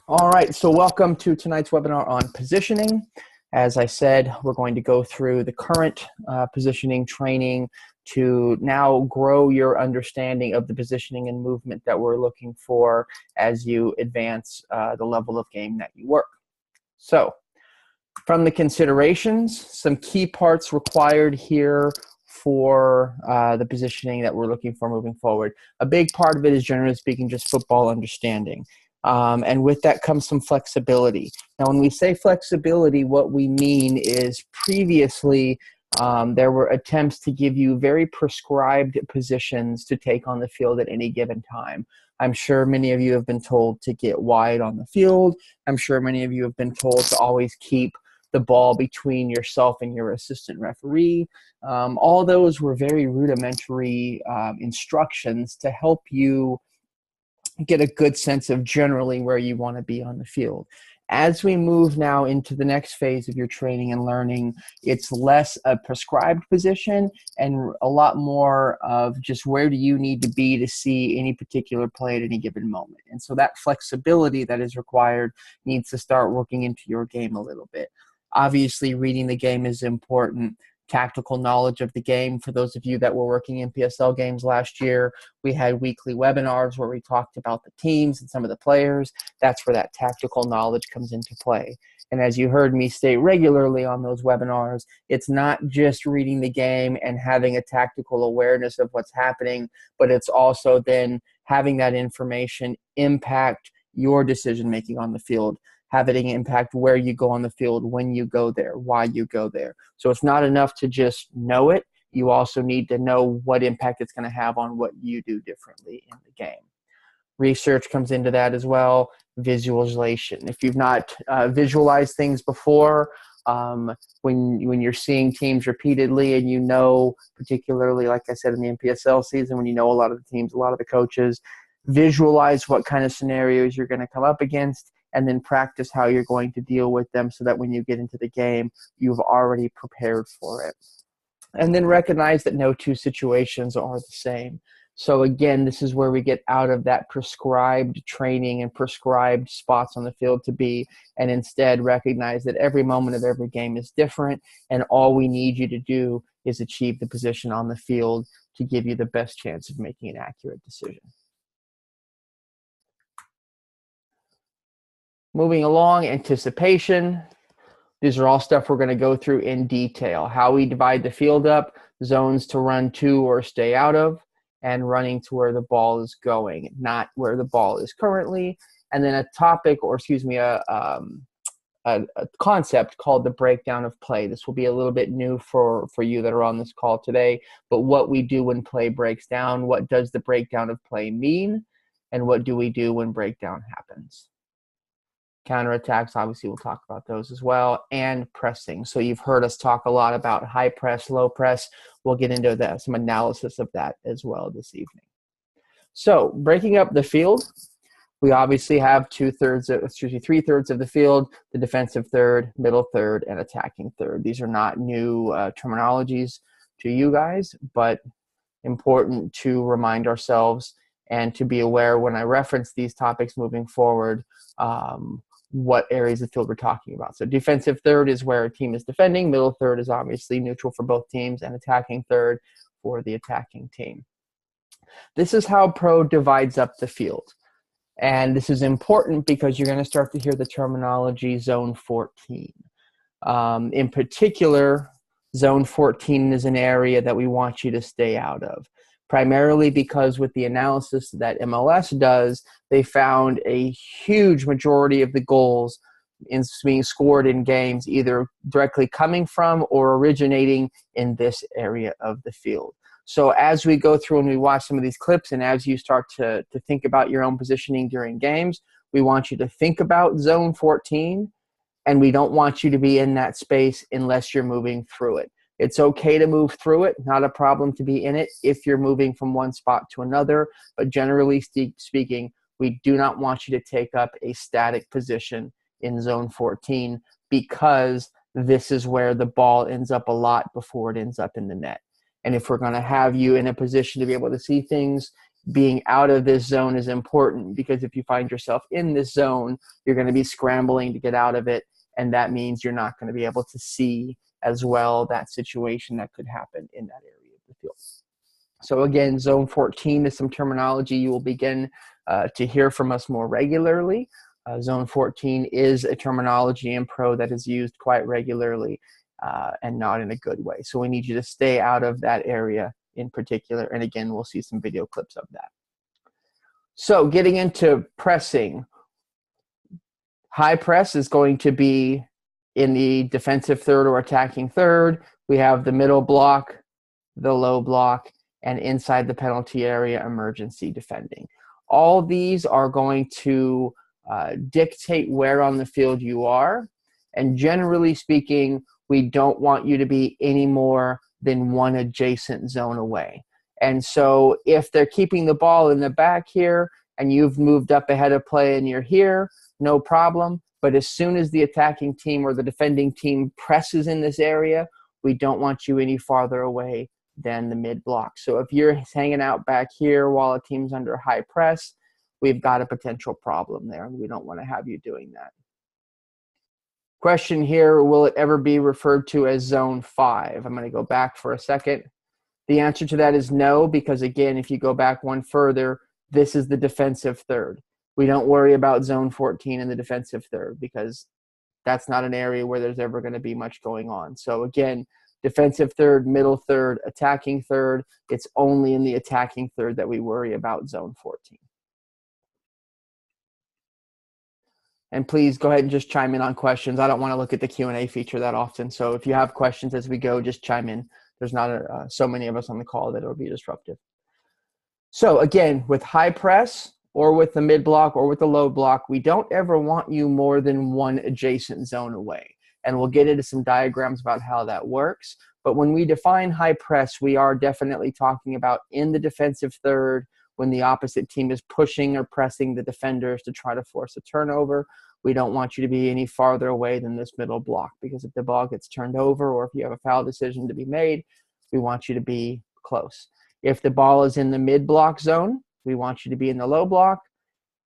All right, so welcome to tonight's webinar on positioning. As I said, we're going to go through the current positioning training to now grow your understanding of the positioning and movement that we're looking for as you advance the level of game that you work. So, from the considerations, some key parts required here for the positioning that we're looking for moving forward. A big part of it is, generally speaking, just football understanding. And with that comes some flexibility. Now, when we say flexibility, what we mean is previously there were attempts to give you very prescribed positions to take on the field at any given time. I'm sure many of you have been told to get wide on the field. I'm sure many of you have been told to always keep the ball between yourself and your assistant referee. All those were very rudimentary instructions to help you get a good sense of generally where you want to be on the field. As we move now into the next phase of your training and learning, it's less a prescribed position and a lot more of just where do you need to be to see any particular play at any given moment. And so that flexibility that is required needs to start working into your game a little bit. Obviously, reading the game is important. Tactical knowledge of the game. For those of you that were working in PSL games last year, we had weekly webinars where we talked about the teams and some of the players. That's where that tactical knowledge comes into play. And as you heard me state regularly on those webinars, it's not just reading the game and having a tactical awareness of what's happening, but it's also then having that information impact your decision making on the field, having an impact where you go on the field, when you go there, why you go there. So it's not enough to just know it. You also need to know what impact it's going to have on what you do differently in the game. Research comes into that as well. Visualization. If you've not visualized things before, when you're seeing teams repeatedly and you know, particularly like I said in the NPSL season, when you know a lot of the teams, a lot of the coaches, visualize what kind of scenarios you're going to come up against, and then practice how you're going to deal with them so that when you get into the game, you've already prepared for it. And then recognize that no two situations are the same. So again, this is where we get out of that prescribed training and prescribed spots on the field to be, and instead recognize that every moment of every game is different, and all we need you to do is achieve the position on the field to give you the best chance of making an accurate decision. Moving along, anticipation. These are all stuff we're going to go through in detail. How we divide the field up, zones to run to or stay out of, and running to where the ball is going, not where the ball is currently. And then a topic, or excuse me, a concept called the breakdown of play. This will be a little bit new for you that are on this call today, but what we do when play breaks down, what does the breakdown of play mean, and what do we do when breakdown happens? Counterattacks, obviously we'll talk about those as well, and pressing. So you've heard us talk a lot about high press, low press. We'll get into that, some analysis of that as well this evening. So breaking up the field, we obviously have 3/3 of the field, the defensive third, middle third, and attacking third. These are not new terminologies to you guys, but important to remind ourselves and to be aware when I reference these topics moving forward, what areas of the field we're talking about. So defensive third is where a team is defending. Middle third is obviously neutral for both teams, and attacking third for the attacking team. This is how Pro divides up the field. And this is important because you're going to start to hear the terminology Zone 14. In particular, Zone 14 is an area that we want you to stay out of, primarily because with the analysis that MLS does, they found a huge majority of the goals being scored in games either directly coming from or originating in this area of the field. So as we go through and we watch some of these clips, and as you start to think about your own positioning during games, we want you to think about Zone 14, and we don't want you to be in that space unless you're moving through it. It's okay to move through it, not a problem to be in it if you're moving from one spot to another, but generally speaking, we do not want you to take up a static position in Zone 14 because this is where the ball ends up a lot before it ends up in the net. And if we're going to have you in a position to be able to see things, being out of this zone is important, because if you find yourself in this zone, you're going to be scrambling to get out of it, and that means you're not going to be able to see as well that situation that could happen in that area of the field. So again, zone 14 is some terminology you will begin to hear from us more regularly. Zone 14 is a terminology in pro that is used quite regularly and not in a good way. So we need you to stay out of that area in particular. And again, we'll see some video clips of that. So getting into pressing, high press is going to be in the defensive third or attacking third. We have the middle block, the low block, and inside the penalty area, emergency defending. All these are going to dictate where on the field you are. And generally speaking, we don't want you to be any more than one adjacent zone away. And so if they're keeping the ball in the back here and you've moved up ahead of play and you're here, no problem. But as soon as the attacking team or the defending team presses in this area, we don't want you any farther away than the mid block. So if you're hanging out back here while a team's under high press, we've got a potential problem there, and we don't want to have you doing that. Question here, will it ever be referred to as zone 5? I'm going to go back for a second. The answer to that is no, because again, if you go back one further, this is the defensive third. We don't worry about zone 14 in the defensive third, because that's not an area where there's ever going to be much going on. So again, defensive third, middle third, attacking third, it's only in the attacking third that we worry about zone 14. And please go ahead and just chime in on questions. I don't want to look at the Q&A feature that often. So if you have questions as we go, just chime in. There's not so many of us on the call that it'll be disruptive. So again, with high press or with the mid block or with the low block, we don't ever want you more than one adjacent zone away. And we'll get into some diagrams about how that works. But when we define high press, we are definitely talking about in the defensive third, when the opposite team is pushing or pressing the defenders to try to force a turnover. We don't want you to be any farther away than this middle block, because if the ball gets turned over or if you have a foul decision to be made, we want you to be close. If the ball is in the mid block zone, we want you to be in the low block.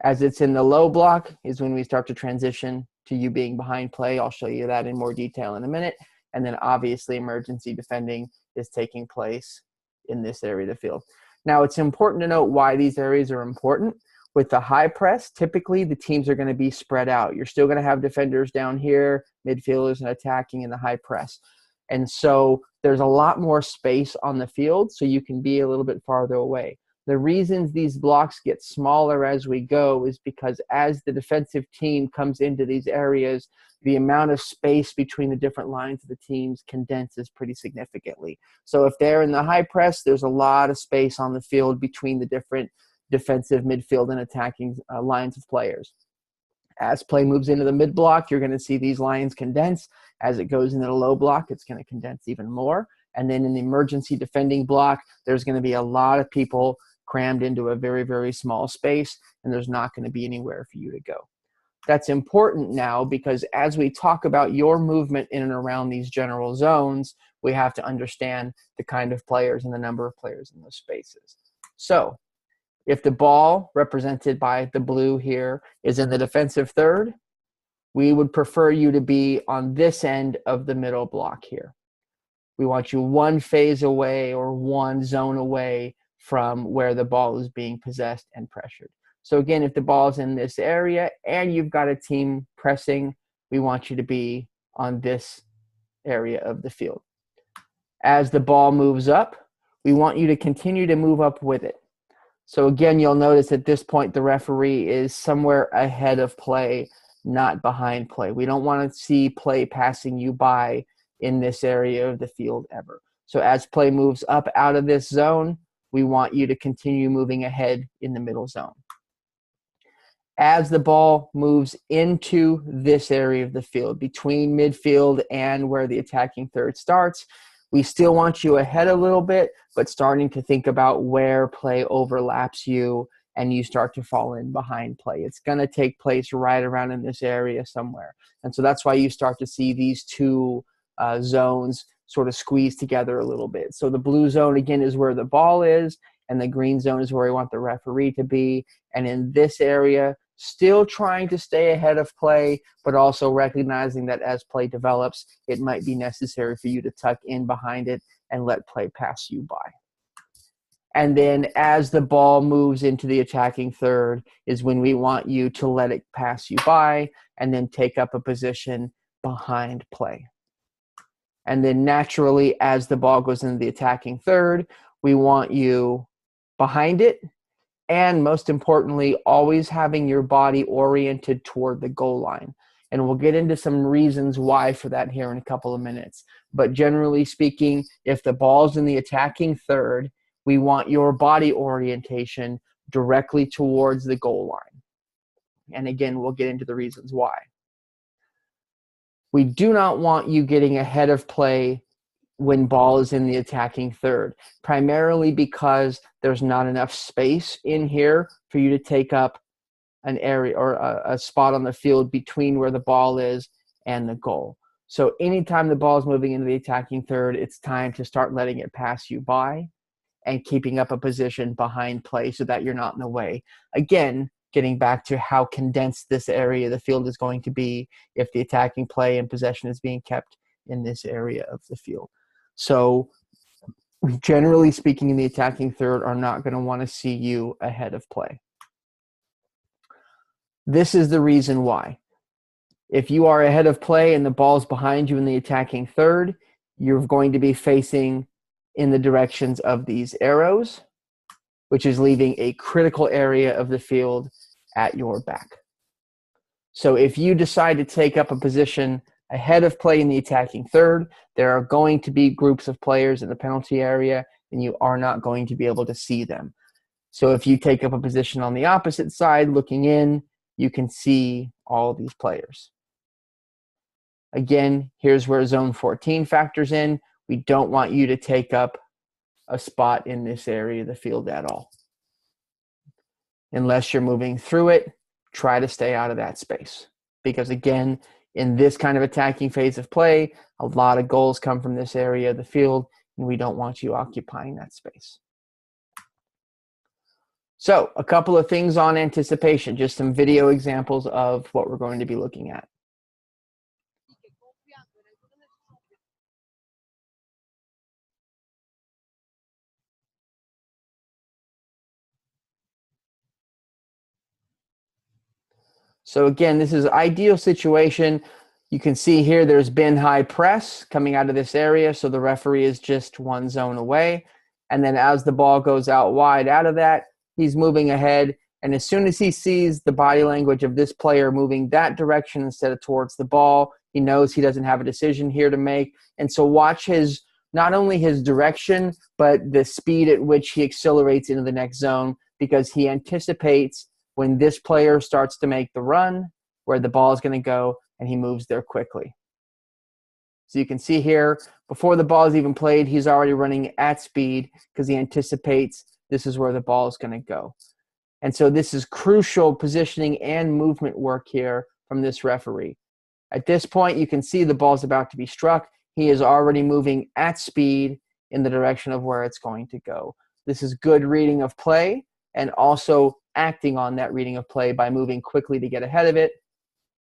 As it's in the low block is when we start to transition to you being behind play. I'll show you that in more detail in a minute. And then obviously emergency defending is taking place in this area of the field. Now, it's important to note why these areas are important. With the high press, typically the teams are going to be spread out. You're still going to have defenders down here, midfielders and attacking in the high press. And so there's a lot more space on the field, so you can be a little bit farther away. The reasons these blocks get smaller as we go is because as the defensive team comes into these areas, the amount of space between the different lines of the teams condenses pretty significantly. So if they're in the high press, there's a lot of space on the field between the different defensive, midfield, and attacking lines of players. As play moves into the mid block, you're going to see these lines condense. As it goes into the low block, it's going to condense even more. And then in the emergency defending block, there's going to be a lot of people crammed into a very, very small space, and there's not going to be anywhere for you to go. That's important now, because as we talk about your movement in and around these general zones, we have to understand the kind of players and the number of players in those spaces. So if the ball, represented by the blue here, is in the defensive third, we would prefer you to be on this end of the middle block here. We want you one phase away or one zone away from where the ball is being possessed and pressured. So again, if the ball is in this area and you've got a team pressing, we want you to be on this area of the field. As the ball moves up, we want you to continue to move up with it. So again, you'll notice at this point the referee is somewhere ahead of play, not behind play. We don't want to see play passing you by in this area of the field ever. So as play moves up out of this zone, we want you to continue moving ahead in the middle zone. As the ball moves into this area of the field, between midfield and where the attacking third starts, we still want you ahead a little bit, but starting to think about where play overlaps you and you start to fall in behind play. It's going to take place right around in this area somewhere. And so that's why you start to see these two zones sort of squeeze together a little bit. So the blue zone, again, is where the ball is, and the green zone is where we want the referee to be. And in this area, still trying to stay ahead of play, but also recognizing that as play develops, it might be necessary for you to tuck in behind it and let play pass you by. And then as the ball moves into the attacking third is when we want you to let it pass you by and then take up a position behind play. And then naturally, as the ball goes into the attacking third, we want you behind it. And most importantly, always having your body oriented toward the goal line. And we'll get into some reasons why for that here in a couple of minutes. But generally speaking, if the ball's in the attacking third, we want your body orientation directly towards the goal line. And again, we'll get into the reasons why. We do not want you getting ahead of play when ball is in the attacking third, primarily because there's not enough space in here for you to take up an area or a spot on the field between where the ball is and the goal. So anytime the ball is moving into the attacking third, it's time to start letting it pass you by and keeping up a position behind play so that you're not in the way. Again, getting back to how condensed this area of the field is going to be if the attacking play and possession is being kept in this area of the field. So generally speaking, in the attacking third are not going to want to see you ahead of play. This is the reason why. If you are ahead of play and the ball's behind you in the attacking third, you're going to be facing in the directions of these arrows, which is leaving a critical area of the field at your back. So if you decide to take up a position ahead of play in the attacking third, there are going to be groups of players in the penalty area, and you are not going to be able to see them. So if you take up a position on the opposite side, looking in, you can see all these players. Again, here's where zone 14 factors in. We don't want you to take up a spot in this area of the field at all. Unless you're moving through it, try to stay out of that space. Because again, in this kind of attacking phase of play, a lot of goals come from this area of the field, and we don't want you occupying that space. So, a couple of things on anticipation, just some video examples of what we're going to be looking at. So again, this is ideal situation. You can see here there's been high press coming out of this area, so the referee is just one zone away. And then as the ball goes out wide out of that, he's moving ahead. And as soon as he sees the body language of this player moving that direction instead of towards the ball, he knows he doesn't have a decision here to make. And so watch not only his direction, but the speed at which he accelerates into the next zone, because he anticipates when this player starts to make the run, where the ball is going to go, and he moves there quickly. So you can see here, before the ball is even played, he's already running at speed because he anticipates this is where the ball is going to go. And so this is crucial positioning and movement work here from this referee. At this point, you can see the ball is about to be struck. He is already moving at speed in the direction of where it's going to go. This is good reading of play, and also acting on that reading of play by moving quickly to get ahead of it,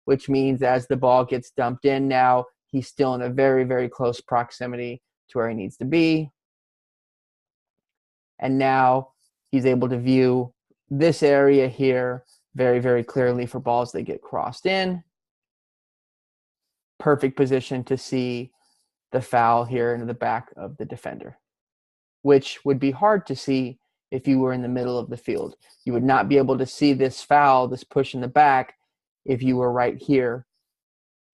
which means as the ball gets dumped in now, he's still in a very, very close proximity to where he needs to be. And now he's able to view this area here very, very clearly for balls that get crossed in. Perfect position to see the foul here into the back of the defender, which would be hard to see if you were in the middle of the field. You would not be able to see this foul, this push in the back, if you were right here.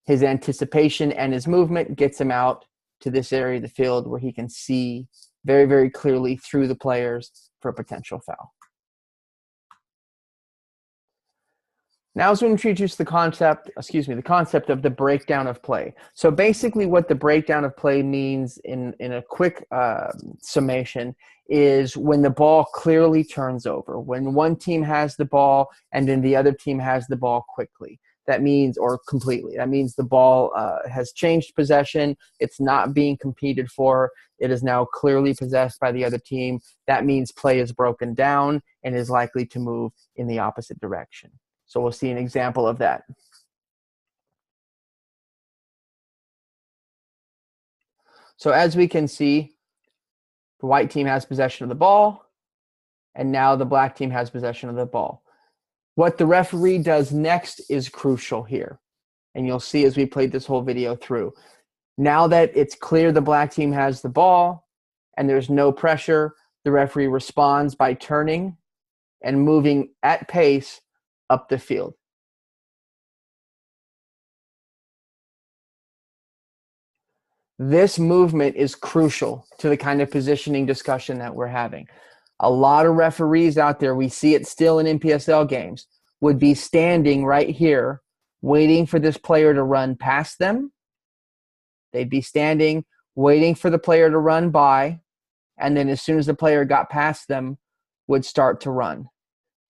His anticipation and his movement gets him out to this area of the field where he can see very, very clearly through the players for a potential foul. Now as we introduce the concept of the breakdown of play. So basically what the breakdown of play means in a quick summation is when the ball clearly turns over, when one team has the ball and then the other team has the ball quickly. that means, or completely, that means the ball has changed possession. It's not being competed for. It is now clearly possessed by the other team. That means play is broken down and is likely to move in the opposite direction. So we'll see an example of that. So as we can see, the white team has possession of the ball, and now the black team has possession of the ball. What the referee does next is crucial here. And you'll see as we played this whole video through. Now that it's clear the black team has the ball and there's no pressure, the referee responds by turning and moving at pace up the field. This movement is crucial to the kind of positioning discussion that we're having. A lot of referees out there, we see it still in NPSL games, would be standing right here waiting for this player to run past them. They'd be standing waiting for the player to run by, and then as soon as the player got past them, would start to run.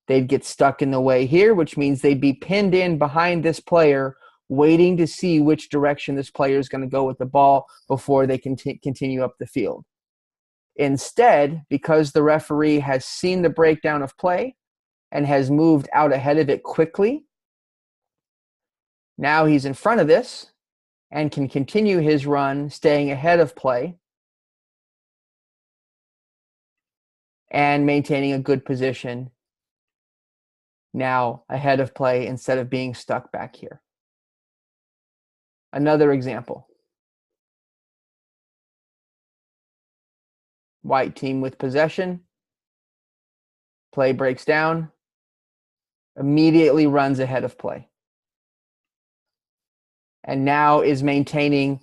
They'd get stuck in the way here, which means they'd be pinned in behind this player, waiting to see which direction this player is going to go with the ball before they can continue up the field. Instead, because the referee has seen the breakdown of play and has moved out ahead of it quickly, now he's in front of this and can continue his run, staying ahead of play and maintaining a good position, now ahead of play instead of being stuck back here. Another example. White team with possession. Play breaks down. Immediately runs ahead of play. And now is maintaining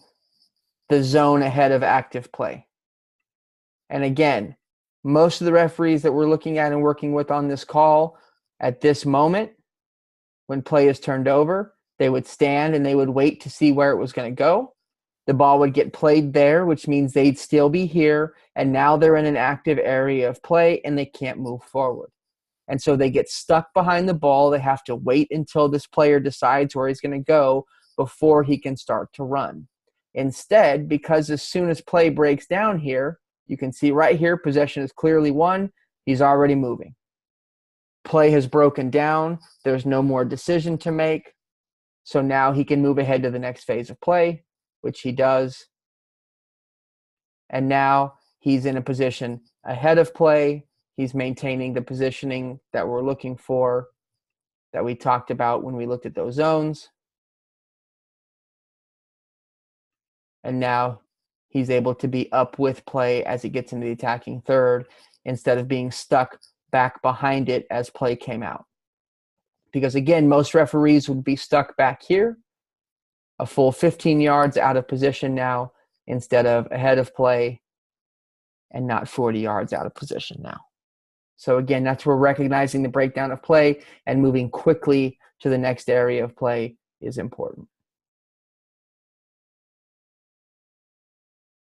the zone ahead of active play. And again, most of the referees that we're looking at and working with on this call at this moment, when play is turned over, they would stand and they would wait to see where it was going to go. The ball would get played there, which means they'd still be here. And now they're in an active area of play and they can't move forward. And so they get stuck behind the ball. They have to wait until this player decides where he's going to go before he can start to run. Instead, because as soon as play breaks down here, you can see right here, possession is clearly won. He's already moving. Play has broken down. There's no more decision to make. So now he can move ahead to the next phase of play, which he does. And now he's in a position ahead of play. He's maintaining the positioning that we're looking for, that we talked about when we looked at those zones. And now he's able to be up with play as it gets into the attacking third instead of being stuck back behind it as play came out. Because again, most referees would be stuck back here, a full 15 yards out of position now instead of ahead of play and not 40 yards out of position now. So again, that's where recognizing the breakdown of play and moving quickly to the next area of play is important.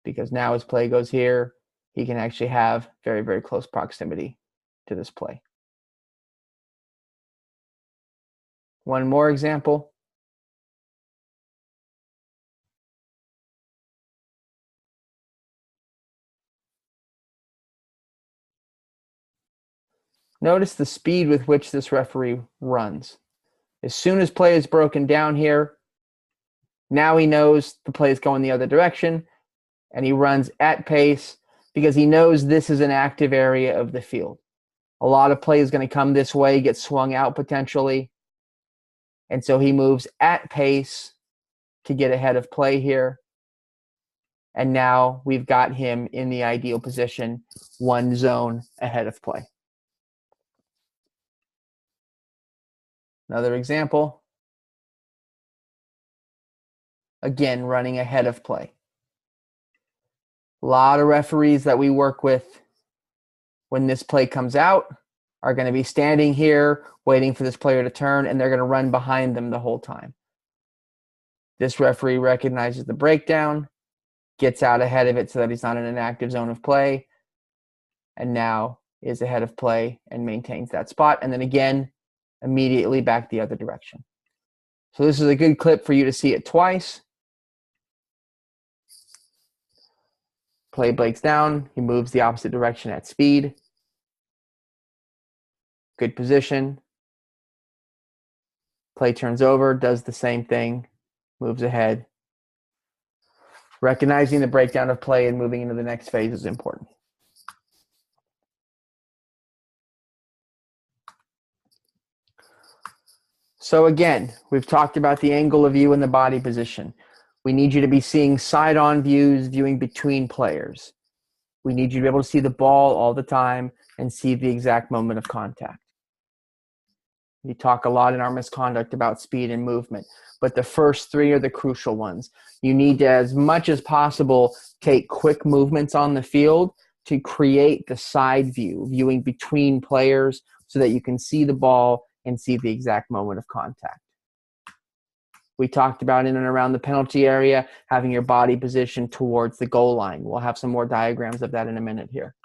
Because now as play goes here, he can actually have very, very close proximity to this play. One more example. Notice the speed with which this referee runs. As soon as play is broken down here, now he knows the play is going the other direction, and he runs at pace because he knows this is an active area of the field. A lot of play is going to come this way, get swung out potentially, and so he moves at pace to get ahead of play here. And now we've got him in the ideal position, one zone ahead of play. Another example. Again, running ahead of play. A lot of referees that we work with when this play comes out are going to be standing here waiting for this player to turn, and they're going to run behind them the whole time. This referee recognizes the breakdown, gets out ahead of it so that he's not in an active zone of play, and now is ahead of play and maintains that spot. And then again, immediately back the other direction. So this is a good clip for you to see it twice. Play breaks down. He moves the opposite direction at speed. Good position. Play turns over, does the same thing, moves ahead. Recognizing the breakdown of play and moving into the next phase is important. So again, we've talked about the angle of view and the body position. We need you to be seeing side-on views, viewing between players. We need you to be able to see the ball all the time and see the exact moment of contact. We talk a lot in our misconduct about speed and movement, but the first three are the crucial ones. You need to, as much as possible, take quick movements on the field to create the side view, viewing between players so that you can see the ball and see the exact moment of contact. We talked about in and around the penalty area, having your body positioned towards the goal line. We'll have some more diagrams of that in a minute here.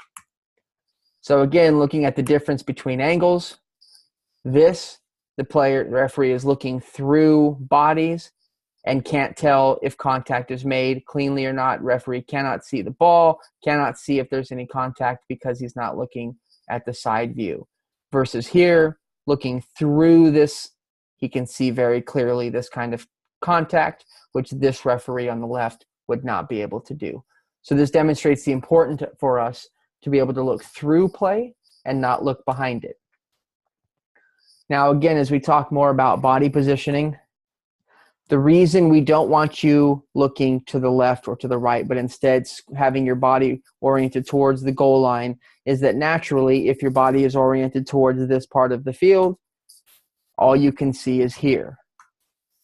So again, looking at the difference between angles, the referee is looking through bodies and can't tell if contact is made cleanly or not. Referee cannot see the ball, cannot see if there's any contact because he's not looking at the side view. Versus here, looking through this, he can see very clearly this kind of contact, which this referee on the left would not be able to do. So this demonstrates the importance for us to be able to look through play and not look behind it. Now, again, as we talk more about body positioning, the reason we don't want you looking to the left or to the right, but instead having your body oriented towards the goal line is that naturally, if your body is oriented towards this part of the field, all you can see is here.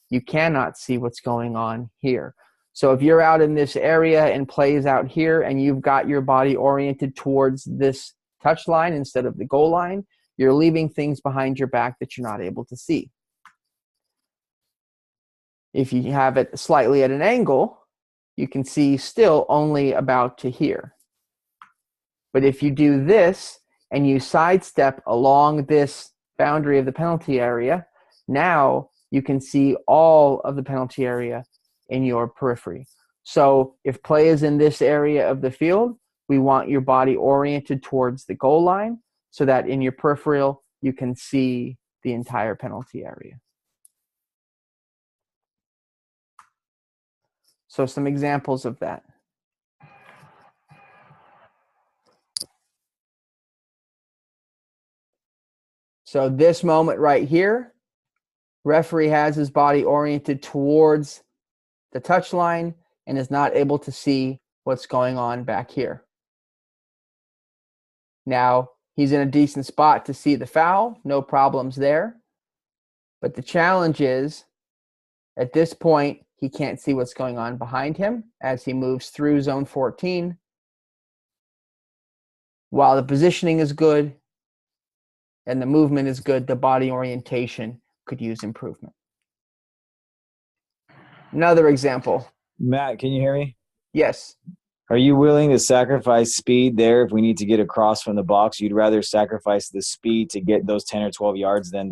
You cannot see what's going on here. So if you're out in this area and play is out here and you've got your body oriented towards this touch line instead of the goal line, you're leaving things behind your back that you're not able to see. If you have it slightly at an angle, you can see still only about to here. But if you do this and you sidestep along this boundary of the penalty area, now you can see all of the penalty area in your periphery. So if play is in this area of the field, we want your body oriented towards the goal line so that in your peripheral, you can see the entire penalty area. So some examples of that. So this moment right here, referee has his body oriented towards the touch line and is not able to see what's going on back here. Now, he's in a decent spot to see the foul, no problems there. But the challenge is, at this point, he can't see what's going on behind him as he moves through zone 14. While the positioning is good and the movement is good, the body orientation could use improvement. Another example. Matt, can you hear me? Yes. Are you willing to sacrifice speed there if we need to get across from the box? You'd rather sacrifice the speed to get those 10 or 12 yards than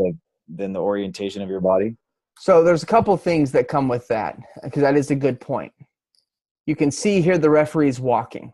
the orientation of your body? So there's a couple things that come with that, because that is a good point. You can see here the referee is walking.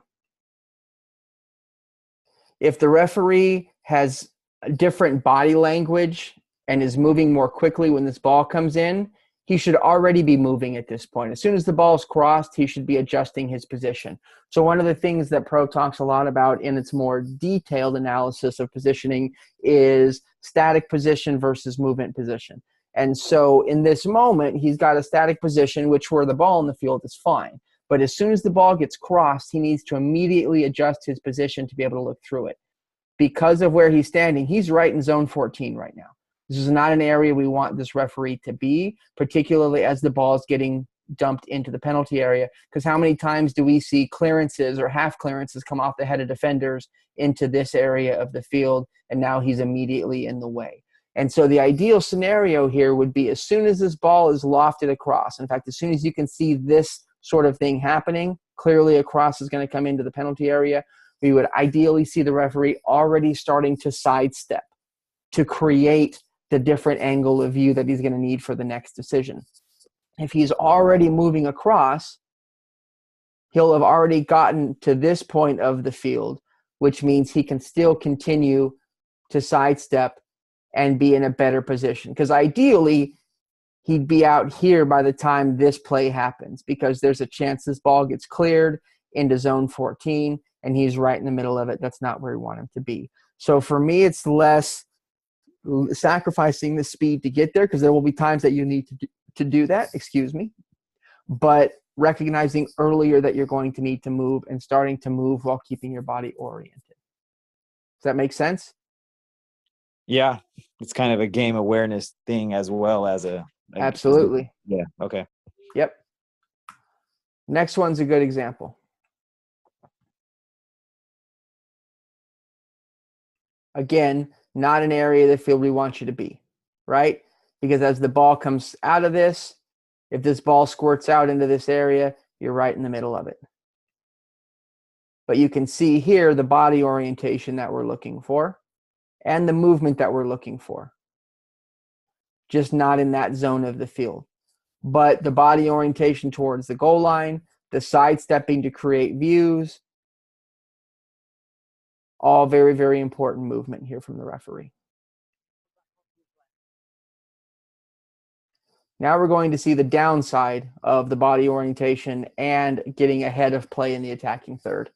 If the referee has a different body language and is moving more quickly when this ball comes in, he should already be moving at this point. As soon as the ball is crossed, he should be adjusting his position. So one of the things that Pro talks a lot about in its more detailed analysis of positioning is static position versus movement position. And so in this moment, he's got a static position, which where the ball in the field is fine. But as soon as the ball gets crossed, he needs to immediately adjust his position to be able to look through it. Because of where he's standing, he's right in zone 14 right now. This is not an area we want this referee to be, particularly as the ball is getting dumped into the penalty area. Because how many times do we see clearances or half clearances come off the head of defenders into this area of the field, and now he's immediately in the way. And so the ideal scenario here would be as soon as this ball is lofted across, in fact, as soon as you can see this sort of thing happening, clearly a cross is going to come into the penalty area, we would ideally see the referee already starting to sidestep to create the different angle of view that he's going to need for the next decision. If he's already moving across, he'll have already gotten to this point of the field, which means he can still continue to sidestep and be in a better position. Because ideally, he'd be out here by the time this play happens, because there's a chance this ball gets cleared into zone 14 and he's right in the middle of it. That's not where we want him to be. So for me, it's less sacrificing the speed to get there, because there will be times that you need to do that, but recognizing earlier that you're going to need to move and starting to move while keeping your body oriented. Does that make sense? Yeah, it's kind of a game awareness thing as well as a Absolutely. Yeah, okay. Yep. Next one's a good example. Again, not an area of the field we want you to be, right? Because as the ball comes out of this, if this ball squirts out into this area, you're right in the middle of it. But you can see here the body orientation that we're looking for and the movement that we're looking for, just not in that zone of the field. But the body orientation towards the goal line, the sidestepping to create views, all very, very important movement here from the referee. Now we're going to see the downside of the body orientation and getting ahead of play in the attacking third.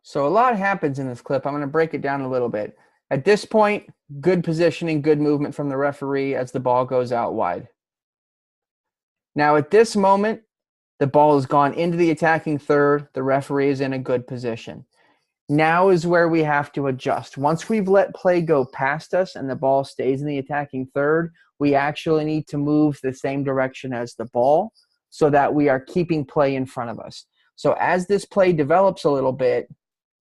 So a lot happens in this clip. I'm going to break it down a little bit. At this point, good positioning, good movement from the referee as the ball goes out wide. Now at this moment, the ball has gone into the attacking third. The referee is in a good position. Now is where we have to adjust. Once we've let play go past us and the ball stays in the attacking third, we actually need to move the same direction as the ball so that we are keeping play in front of us. So as this play develops a little bit,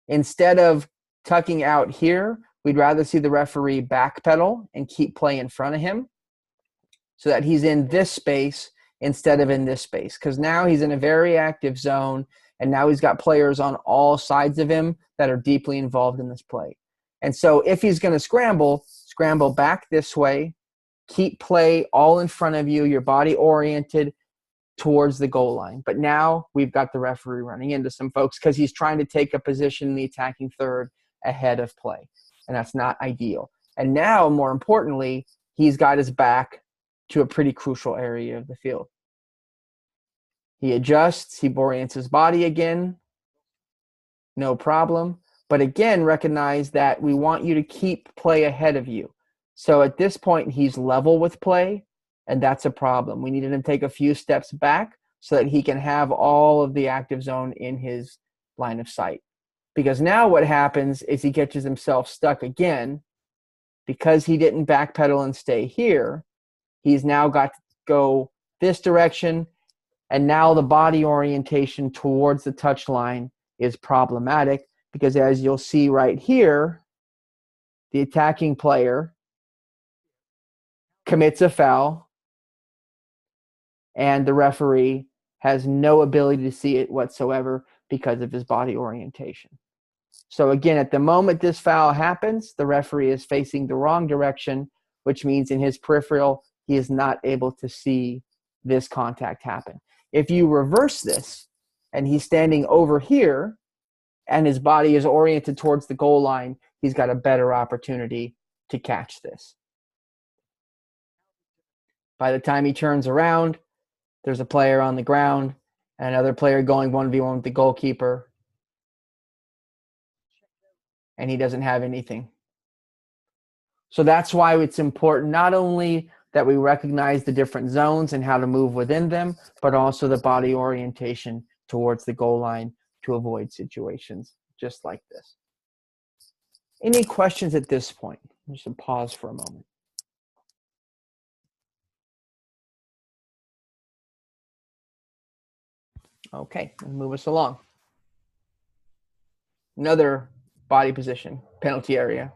instead of tucking out here, we'd rather see the referee backpedal and keep play in front of him so that he's in this space instead of in this space, because now he's in a very active zone, and now he's got players on all sides of him that are deeply involved in this play. And so if he's going to scramble back this way, keep play all in front of you, your body oriented towards the goal line. But now we've got the referee running into some folks because he's trying to take a position in the attacking third ahead of play, and that's not ideal. And now, more importantly, he's got his back to a pretty crucial area of the field. He adjusts, he orients his body again, no problem. But again, recognize that we want you to keep play ahead of you. So at this point, he's level with play, and that's a problem. We needed him to take a few steps back so that he can have all of the active zone in his line of sight. Because now what happens is he catches himself stuck again because he didn't backpedal and stay here. He's now got to go this direction, and now the body orientation towards the touch line is problematic because, as you'll see right here, the attacking player commits a foul, and the referee has no ability to see it whatsoever because of his body orientation. So again, at the moment this foul happens, the referee is facing the wrong direction, which means in his peripheral, he is not able to see this contact happen. If you reverse this and he's standing over here and his body is oriented towards the goal line, he's got a better opportunity to catch this. By the time he turns around, there's a player on the ground and another player going 1v1 with the goalkeeper, and he doesn't have anything. So that's why it's important not only that we recognize the different zones and how to move within them, but also the body orientation towards the goal line to avoid situations just like this. Any questions at this point? Just pause for a moment. Okay, let's move us along. Another body position, penalty area.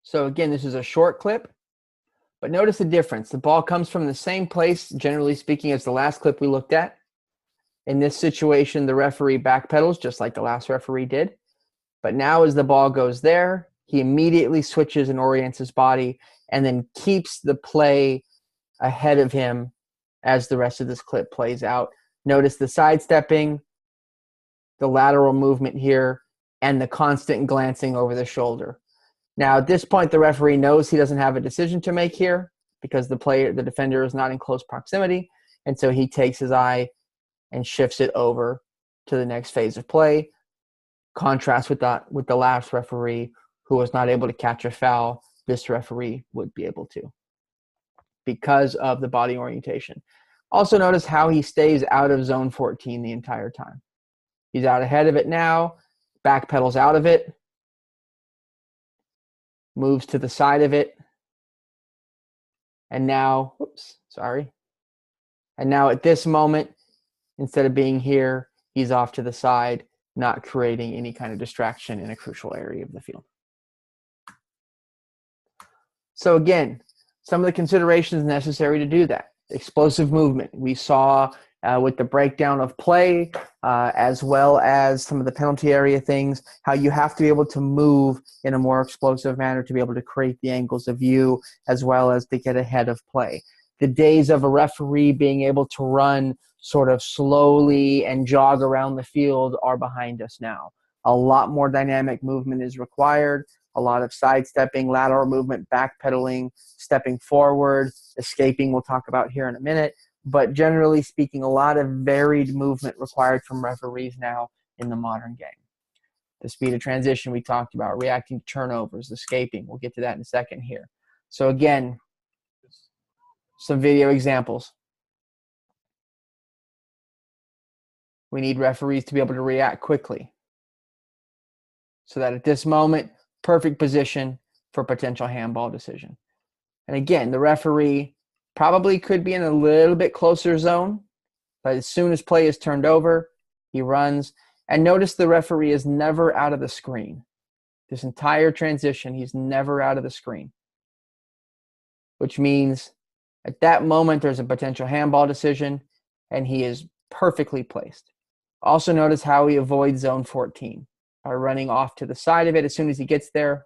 So again, this is a short clip, but notice the difference. The ball comes from the same place, generally speaking, as the last clip we looked at. In this situation, the referee backpedals just like the last referee did. But now as the ball goes there, he immediately switches and orients his body and then keeps the play ahead of him as the rest of this clip plays out. Notice the sidestepping, the lateral movement here, and the constant glancing over the shoulder. Now, at this point, the referee knows he doesn't have a decision to make here because the defender is not in close proximity, and so he takes his eye and shifts it over to the next phase of play. Contrast with the last referee who was not able to catch a foul, this referee would be able to because of the body orientation. Also notice how he stays out of zone 14 the entire time. He's out ahead of it now, backpedals out of it, moves to the side of it, and now, and now at this moment, instead of being here, he's off to the side, not creating any kind of distraction in a crucial area of the field. So again, some of the considerations necessary to do that. Explosive movement. We saw with the breakdown of play, as well as some of the penalty area things, how you have to be able to move in a more explosive manner to be able to create the angles of view, as well as to get ahead of play. The days of a referee being able to run sort of slowly and jog around the field are behind us now. A lot more dynamic movement is required, a lot of sidestepping, lateral movement, backpedaling, stepping forward, escaping we'll talk about here in a minute. But generally speaking, a lot of varied movement required from referees now in the modern game. The speed of transition we talked about, reacting to turnovers, escaping. We'll get to that in a second here. So again, some video examples. We need referees to be able to react quickly so that at this moment, perfect position for potential handball decision. And again, the referee probably could be in a little bit closer zone, but as soon as play is turned over, he runs. And notice the referee is never out of the screen. This entire transition, he's never out of the screen, which means at that moment, there's a potential handball decision, and he is perfectly placed. Also notice how he avoids zone 14 by running off to the side of it as soon as he gets there.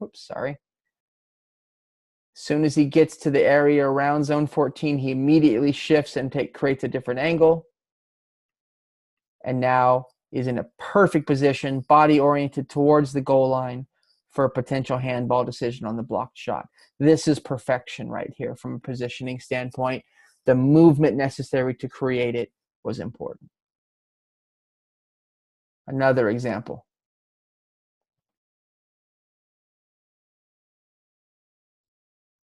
As soon as he gets to the area around zone 14, he immediately shifts and creates a different angle. And now is in a perfect position, body oriented towards the goal line for a potential handball decision on the blocked shot. This is perfection right here from a positioning standpoint. The movement necessary to create it was important. Another example.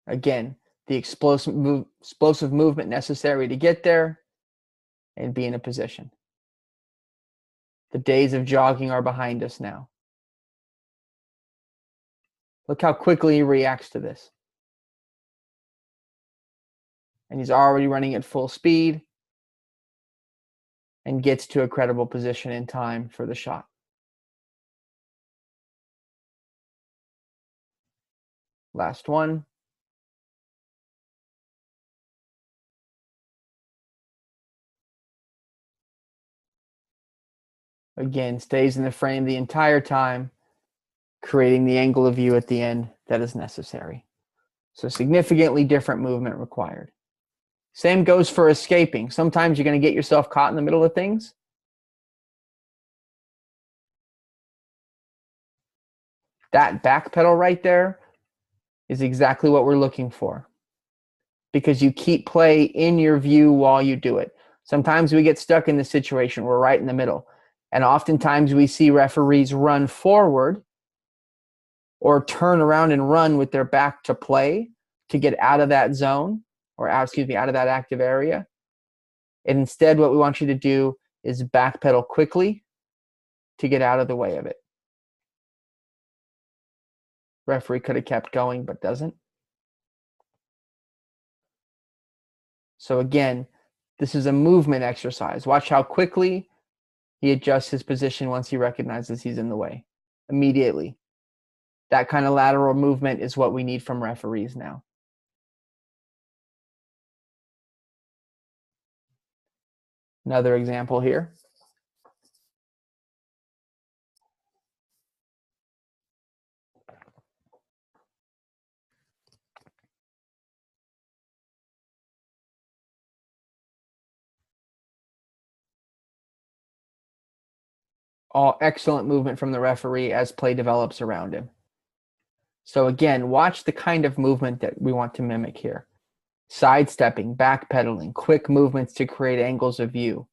Again, the explosive movement necessary to get there and be in a position. The days of jogging are behind us now. Look how quickly he reacts to this. And he's already running at full speed and gets to a credible position in time for the shot. Last one. Again, stays in the frame the entire time, creating the angle of view at the end that is necessary. So significantly different movement required. Same goes for escaping. Sometimes you're going to get yourself caught in the middle of things. That back pedal right there is exactly what we're looking for, because you keep play in your view while you do it. Sometimes we get stuck in this situation. We're right in the middle. And oftentimes we see referees run forward or turn around and run with their back to play to get out of that zone, or out of that active area. And instead, what we want you to do is backpedal quickly to get out of the way of it. Referee could have kept going, but doesn't. So again, this is a movement exercise. Watch how quickly he adjusts his position once he recognizes he's in the way. Immediately. That kind of lateral movement is what we need from referees now. Another example here. All excellent movement from the referee as play develops around him. So again, watch the kind of movement that we want to mimic here. Sidestepping, backpedaling, quick movements to create angles of view.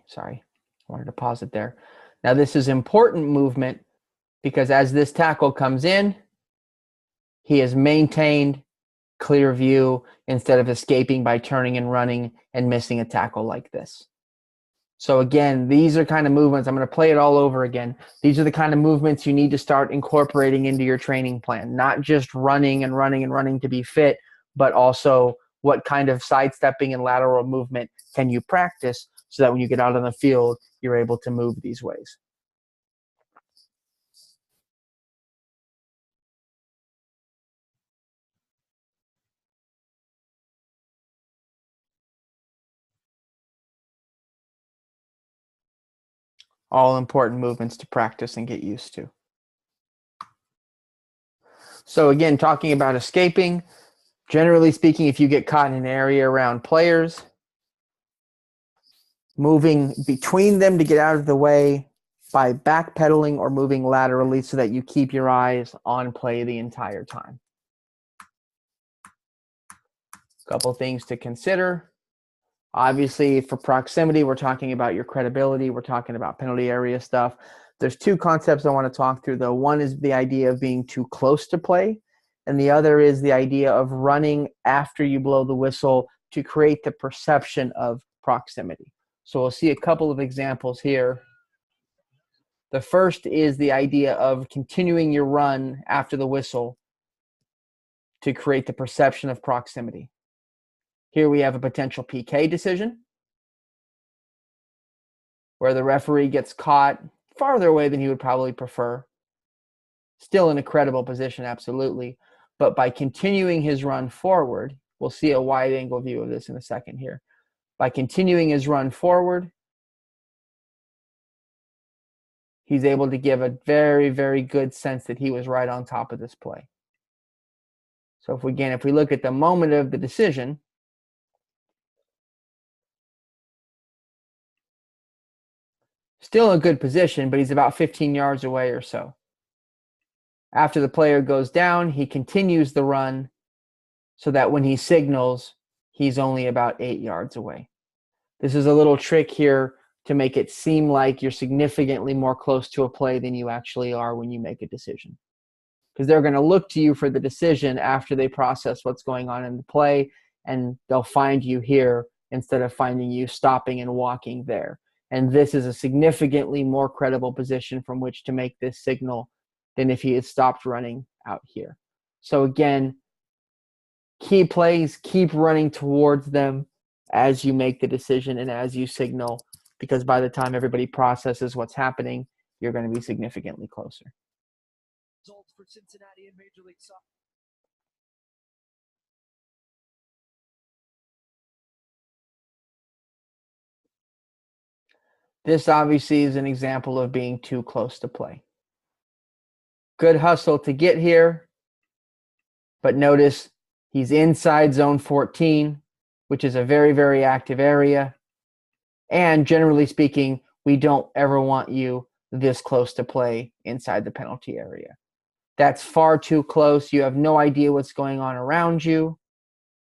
Sorry, I wanted to pause it there. Now this is important movement because as this tackle comes in, he has maintained clear view instead of escaping by turning and running and missing a tackle like this. So again, these are kind of movements. I'm going to play it all over again. These are the kind of movements you need to start incorporating into your training plan, not just running and running and running to be fit, but also what kind of sidestepping and lateral movement can you practice so that when you get out on the field, you're able to move these ways. All important movements to practice and get used to. So again, talking about escaping, generally speaking, if you get caught in an area around players, moving between them to get out of the way by backpedaling or moving laterally so that you keep your eyes on play the entire time. A couple things to consider. Obviously, for proximity, we're talking about your credibility. We're talking about penalty area stuff. There's two concepts I want to talk through, though. One is the idea of being too close to play, and the other is the idea of running after you blow the whistle to create the perception of proximity. So we'll see a couple of examples here. The first is the idea of continuing your run after the whistle to create the perception of proximity. Here we have a potential PK decision where the referee gets caught farther away than he would probably prefer. Still in a credible position, absolutely. But by continuing his run forward, we'll see a wide angle view of this in a second here. By continuing his run forward, he's able to give a very, very good sense that he was right on top of this play. So if we look at the moment of the decision, still in a good position, but he's about 15 yards away or so. After the player goes down, he continues the run so that when he signals, he's only about 8 yards away. This is a little trick here to make it seem like you're significantly more close to a play than you actually are when you make a decision. Because they're going to look to you for the decision after they process what's going on in the play, and they'll find you here instead of finding you stopping and walking there. And this is a significantly more credible position from which to make this signal than if he had stopped running out here. So again, key plays, keep running towards them as you make the decision and as you signal, because by the time everybody processes what's happening, you're going to be significantly closer. Results for Cincinnati in Major League Soccer. This obviously is an example of being too close to play. Good hustle to get here, but notice he's inside zone 14, which is a very, very active area. And generally speaking, we don't ever want you this close to play inside the penalty area. That's far too close. You have no idea what's going on around you.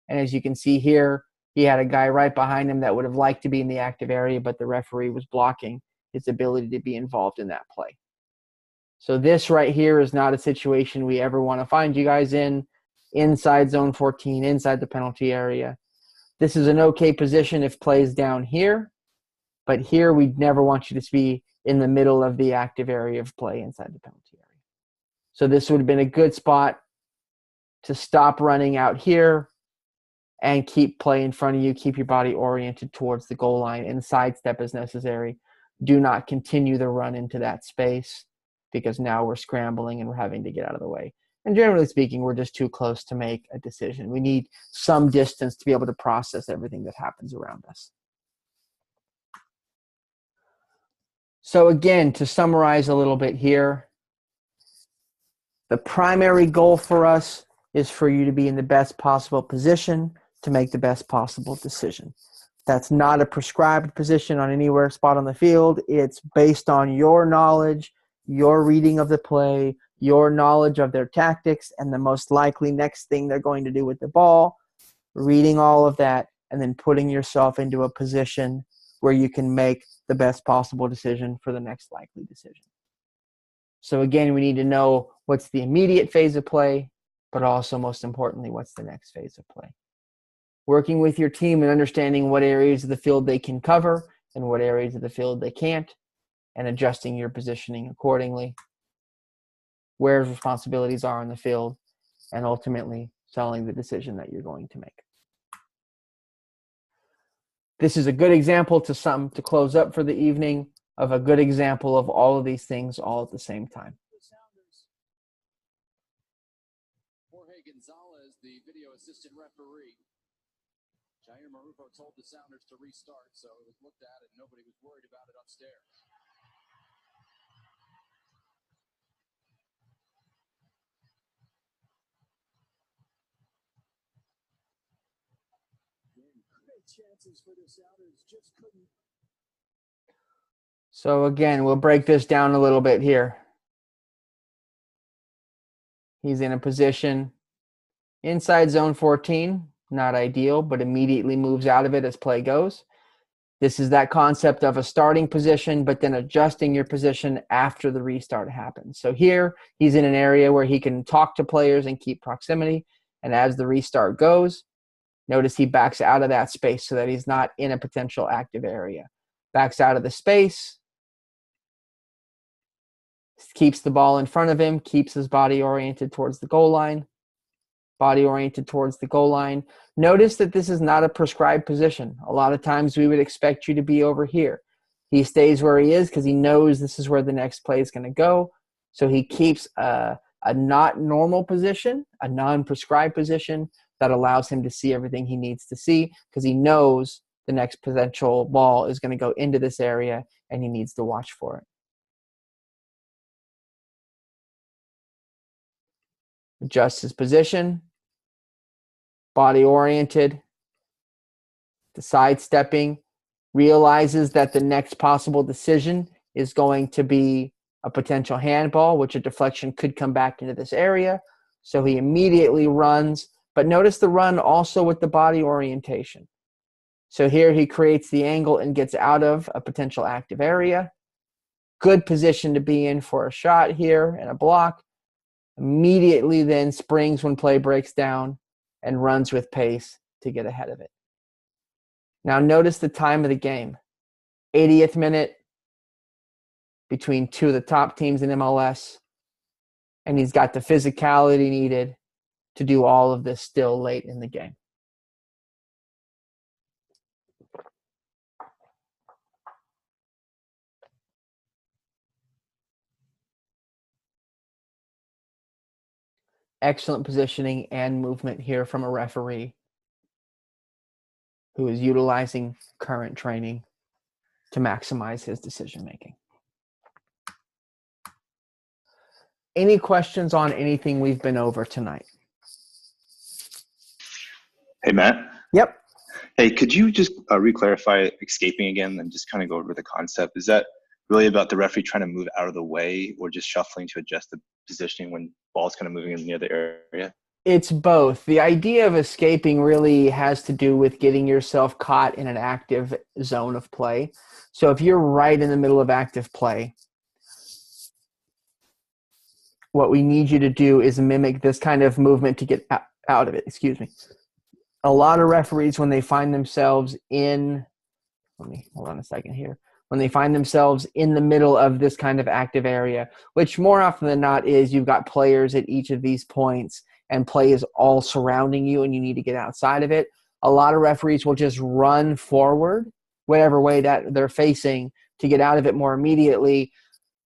And as you can see here, he had a guy right behind him that would have liked to be in the active area, but the referee was blocking his ability to be involved in that play. So this right here is not a situation we ever want to find you guys in, inside zone 14, inside the penalty area. This is an okay position if plays down here, but here we'd never want you to be in the middle of the active area of play inside the penalty area. So this would have been a good spot to stop running out here and keep play in front of you, keep your body oriented towards the goal line, and sidestep as necessary. Do not continue the run into that space, because now we're scrambling and we're having to get out of the way. And generally speaking, we're just too close to make a decision. We need some distance to be able to process everything that happens around us. So again, to summarize a little bit here, the primary goal for us is for you to be in the best possible position to make the best possible decision. That's not a prescribed position on anywhere spot on the field. It's based on your knowledge, your reading of the play, your knowledge of their tactics, and the most likely next thing they're going to do with the ball, reading all of that, and then putting yourself into a position where you can make the best possible decision for the next likely decision. So again, we need to know what's the immediate phase of play, but also most importantly, what's the next phase of play. Working with your team and understanding what areas of the field they can cover and what areas of the field they can't, and adjusting your positioning accordingly, where responsibilities are on the field, and ultimately selling the decision that you're going to make. This is a good example to close up for the evening of a good example of all of these things all at the same time. Jorge Gonzalez, the video assistant referee. Jair Marufo told the Sounders to restart, so it was looked at and nobody was worried about it upstairs. Great chances for the Sounders, just couldn't. So again, we'll break this down a little bit here. He's in a position inside zone 14, not ideal, but immediately moves out of it as play goes. This is that concept of a starting position, but then adjusting your position after the restart happens. So here, he's in an area where he can talk to players and keep proximity. And as the restart goes, notice he backs out of that space so that he's not in a potential active area. Backs out of the space, keeps the ball in front of him, keeps his body oriented towards the goal line. Body oriented towards the goal line. Notice that this is not a prescribed position. A lot of times we would expect you to be over here. He stays where he is because he knows this is where the next play is going to go. So he keeps a not normal position, a non-prescribed position that allows him to see everything he needs to see because he knows the next potential ball is going to go into this area and he needs to watch for it. Adjusts his position, body oriented, the sidestepping, realizes that the next possible decision is going to be a potential handball, which a deflection could come back into this area. So he immediately runs, but notice the run also with the body orientation. So here he creates the angle and gets out of a potential active area. Good position to be in for a shot here and a block. Immediately then springs when play breaks down and runs with pace to get ahead of it. Now notice the time of the game. 80th minute between two of the top teams in MLS, and he's got the physicality needed to do all of this still late in the game. Excellent positioning and movement here from a referee who is utilizing current training to maximize his decision-making. Any questions on anything we've been over tonight? Hey, Matt. Yep. Hey, could you just re-clarify escaping again and just kind of go over the concept? Is that really about the referee trying to move out of the way or just shuffling to adjust the positioning when ball's kind of moving in near the area? It's both. The idea of escaping really has to do with getting yourself caught in an active zone of play. So if you're right in the middle of active play, what we need you to do is mimic this kind of movement to get out of it. Excuse me. A lot of referees, when they find themselves in, hold on a second here. When they find themselves in the middle of this kind of active area, which more often than not is you've got players at each of these points and play is all surrounding you and you need to get outside of it. A lot of referees will just run forward, whatever way that they're facing, to get out of it more immediately,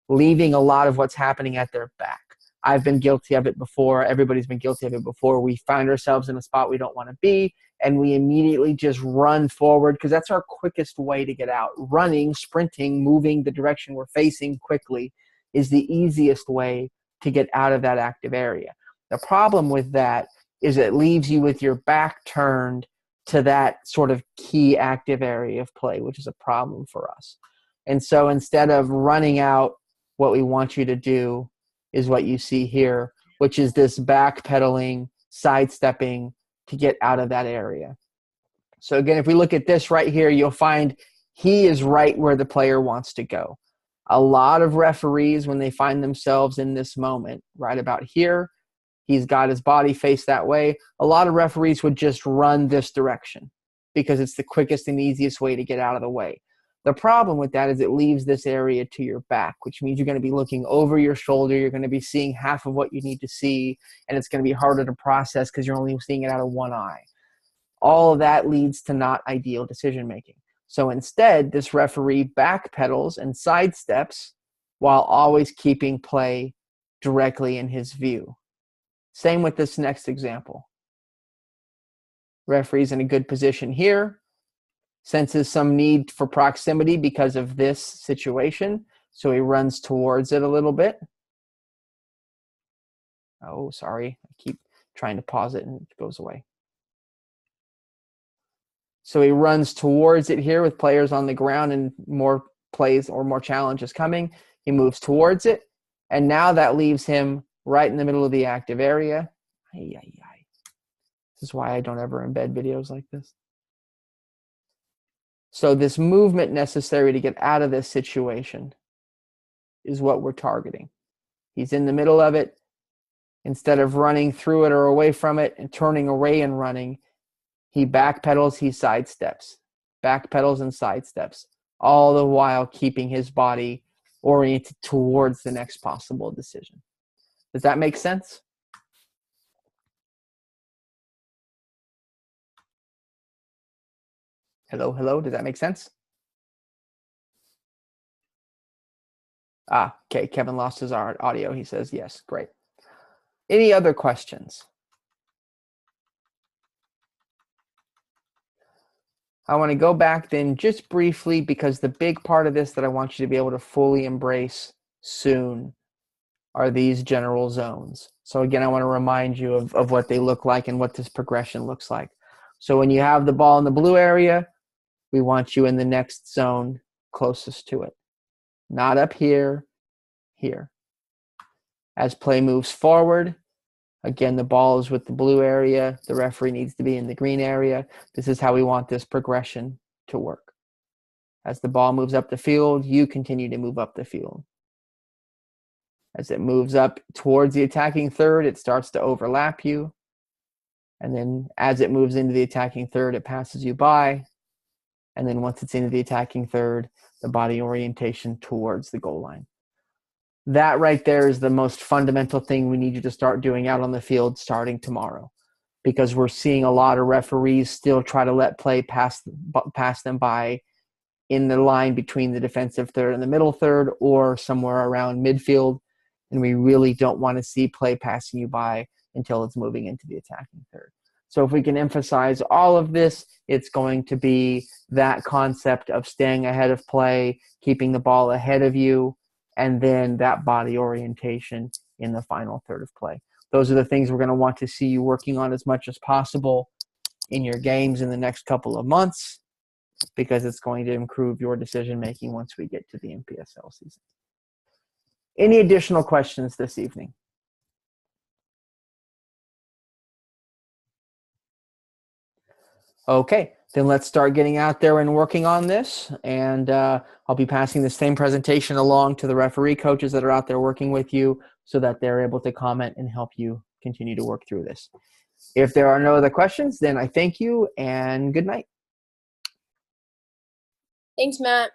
leaving a lot of what's happening at their back. I've been guilty of it before. Everybody's been guilty of it before. We find ourselves in a spot we don't want to be, and we immediately just run forward because that's our quickest way to get out. Running, sprinting, moving the direction we're facing quickly is the easiest way to get out of that active area. The problem with that is it leaves you with your back turned to that sort of key active area of play, which is a problem for us. And so instead of running out, what we want you to do is what you see here, which is this backpedaling, sidestepping to get out of that area. So again, if we look at this right here, you'll find he is right where the player wants to go. A lot of referees, when they find themselves in this moment, right about here, he's got his body faced that way. A lot of referees would just run this direction because it's the quickest and easiest way to get out of the way. The problem with that is it leaves this area to your back, which means you're going to be looking over your shoulder. You're going to be seeing half of what you need to see, and it's going to be harder to process because you're only seeing it out of one eye. All of that leads to not ideal decision-making. So instead, this referee backpedals and sidesteps while always keeping play directly in his view. Same with this next example. Referee's in a good position here. Senses some need for proximity because of this situation, so he runs towards it a little bit. Oh, sorry. I keep trying to pause it and it goes away. So he runs towards it here with players on the ground and more plays or more challenges coming. He moves towards it, and now that leaves him right in the middle of the active area. This is why I don't ever embed videos like this. So this movement necessary to get out of this situation is what we're targeting. He's in the middle of it. Instead of running through it or away from it and turning away and running, he backpedals, he sidesteps. Backpedals and sidesteps, all the while keeping his body oriented towards the next possible decision. Does that make sense? Hello, hello, does that make sense? Okay, Kevin lost his audio. He says yes, great. Any other questions? I want to go back then just briefly because the big part of this that I want you to be able to fully embrace soon are these general zones. So again, I want to remind you of what they look like and what this progression looks like. So when you have the ball in the blue area, we want you in the next zone closest to it. Not up here, here. As play moves forward, again, the ball is with the blue area. The referee needs to be in the green area. This is how we want this progression to work. As the ball moves up the field, you continue to move up the field. As it moves up towards the attacking third, it starts to overlap you. And then as it moves into the attacking third, it passes you by. And then once it's into the attacking third, the body orientation towards the goal line. That right there is the most fundamental thing we need you to start doing out on the field starting tomorrow, because we're seeing a lot of referees still try to let play pass them by in the line between the defensive third and the middle third or somewhere around midfield, and we really don't want to see play passing you by until it's moving into the attacking third. So if we can emphasize all of this, it's going to be that concept of staying ahead of play, keeping the ball ahead of you, and then that body orientation in the final third of play. Those are the things we're going to want to see you working on as much as possible in your games in the next couple of months, because it's going to improve your decision-making once we get to the MPSL season. Any additional questions this evening? Okay, then let's start getting out there and working on this. And I'll be passing the same presentation along to the referee coaches that are out there working with you so that they're able to comment and help you continue to work through this. If there are no other questions, then I thank you and good night. Thanks, Matt.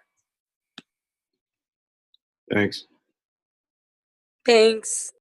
Thanks. Thanks.